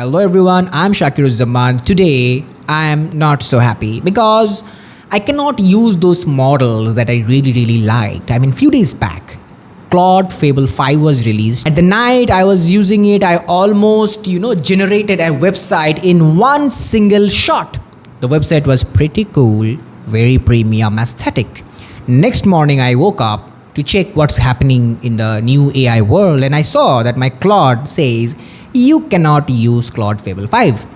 Hello everyone, I'm Shakir. Today I am not so happy because I cannot use those models that I really liked. I mean, few days back, Claude Fable 5 was released. At the night I was using it, I almost, generated a website in one single shot. The website was pretty cool, very premium aesthetic. Next morning I woke up to check what's happening in the new AI world, and I saw that my Claude says you cannot use Claude Fable 5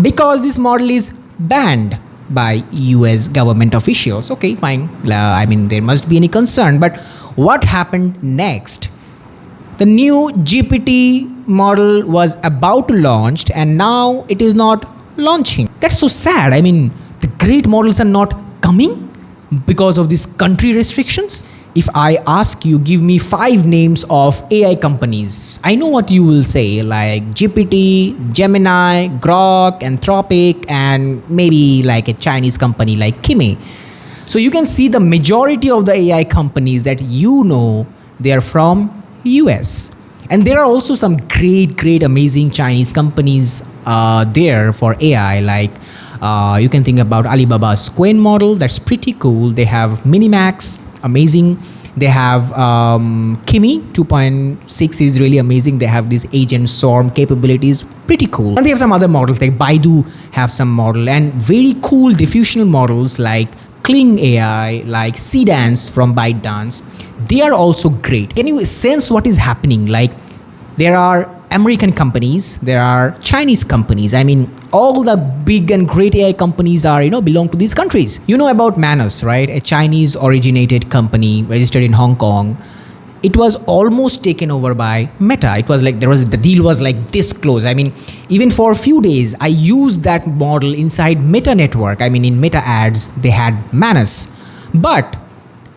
because this model is banned by US government officials. Okay, fine. I mean, there must be any concern, but what happened next? The new GPT model was about to launch and now it is not launching. That's so sad. I mean, the great models are not coming because of these country restrictions. If I ask you, give me 5 names of AI companies, I know what you will say, like GPT, Gemini, Grok, Anthropic, and maybe like a Chinese company like Kimi. So you can see the majority of the AI companies that they are from US. And there are also some great, amazing Chinese companies there for AI, like you can think about Alibaba's Qwen model. That's pretty cool. They have Minimax, amazing. They have Kimi 2.6 is really amazing. They have this agent swarm capabilities, pretty cool. And they have some other models like Baidu have some model, and very cool diffusional models like Kling AI, like Cdance from ByteDance. They are also great. Can you sense what is happening? Like, there are American companies, there are Chinese companies. I mean, all the big and great AI companies are, belong to these countries. You know about Manus, right? A Chinese originated company registered in Hong Kong. It was almost taken over by Meta. It was like the deal was like this close. I mean, even for a few days, I used that model inside Meta network. I mean, in Meta ads, they had Manus. But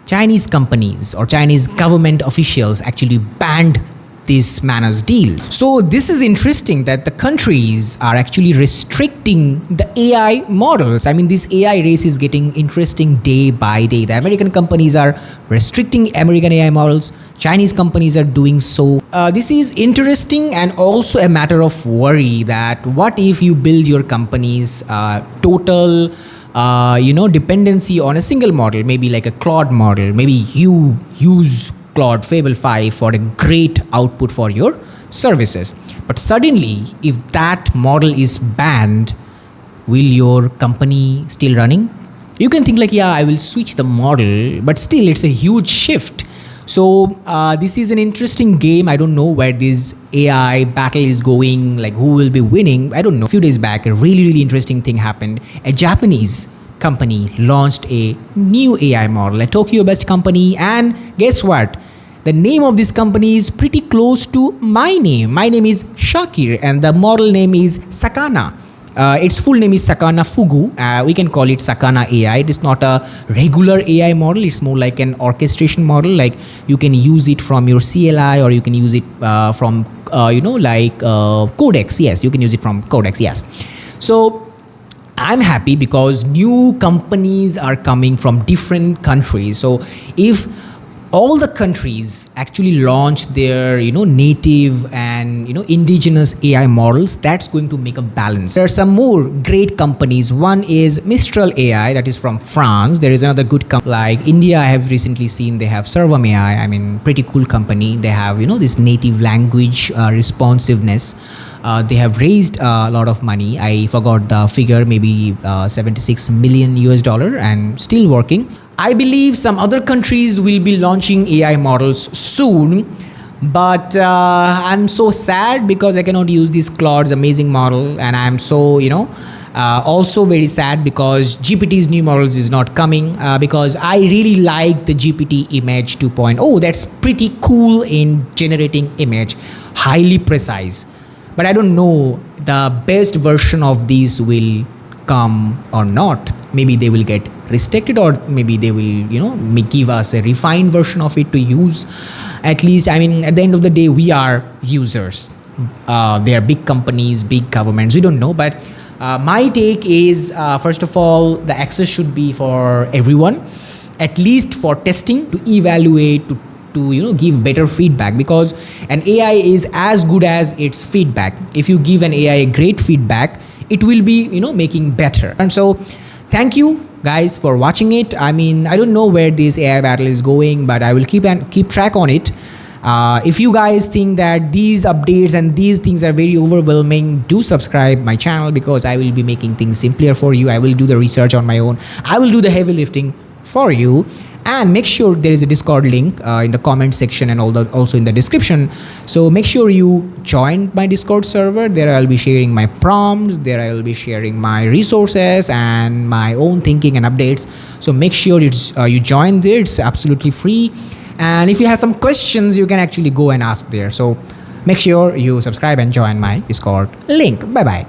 Chinese companies or Chinese government officials actually banned this Manus deal. So this is interesting that the countries are actually restricting the AI models. I mean, this AI race is getting interesting day by day. The American companies are restricting American AI models. Chinese companies are doing so. This is interesting and also a matter of worry that what if you build your company's total dependency on a single model, maybe like a Claude model. Maybe you use Claude Fable 5 for a great output for your services. But suddenly, if that model is banned, will your company still running? You can think like, yeah, I will switch the model, but still it's a huge shift. So this is an interesting game. I don't know where this AI battle is going, like who will be winning. I don't know. A few days back, a really interesting thing happened. A Japanese company launched a new AI model, a Tokyo-based company, and guess what? The name of this company is pretty close to my name. My name is Shakir, and the model name is Sakana. Its full name is Sakana Fugu. We can call it Sakana AI. It is not a regular AI model. It's more like an orchestration model. Like you can use it from your CLI, or you can use it from Codex. Yes, you can use it from Codex. Yes. So I'm happy because new companies are coming from different countries. So if all the countries actually launch their native and indigenous AI models, that's going to make a balance. There are some more great companies. One is Mistral AI, that is from France. There is another good company like India. I have recently seen they have Servam AI. I mean, pretty cool company. They have this native language responsiveness. They have raised a lot of money. I forgot the figure, maybe 76 million US dollar, and still working. I believe some other countries will be launching AI models soon, but I'm so sad because I cannot use this Claude's amazing model, and I'm so also very sad because GPT's new models is not coming because I really like the GPT image 2.0. That's pretty cool in generating image, highly precise. But I don't know the best version of these will come or not. Maybe they will get restricted, or maybe they will give us a refined version of it to use. At least, I mean, at the end of the day, we are users. They are big companies, big governments, we don't know. But my take is, first of all, the access should be for everyone, at least for testing, to evaluate, to to give better feedback, because an AI is as good as its feedback. If you give an AI a great feedback, it will be making better. And so thank you guys for watching it. I mean, I don't know where this AI battle is going, but I will keep track on it. If you guys think that these updates and these things are very overwhelming, do subscribe my channel, because I will be making things simpler for you. I will do the research on my own. I will do the heavy lifting for you. And make sure there is a Discord link in the comment section and also in the description. So make sure you join my Discord server. There I'll be sharing my prompts. There I will be sharing my resources and my own thinking and updates. So make sure you join there. It's absolutely free. And if you have some questions, you can actually go and ask there. So make sure you subscribe and join my Discord link. Bye bye.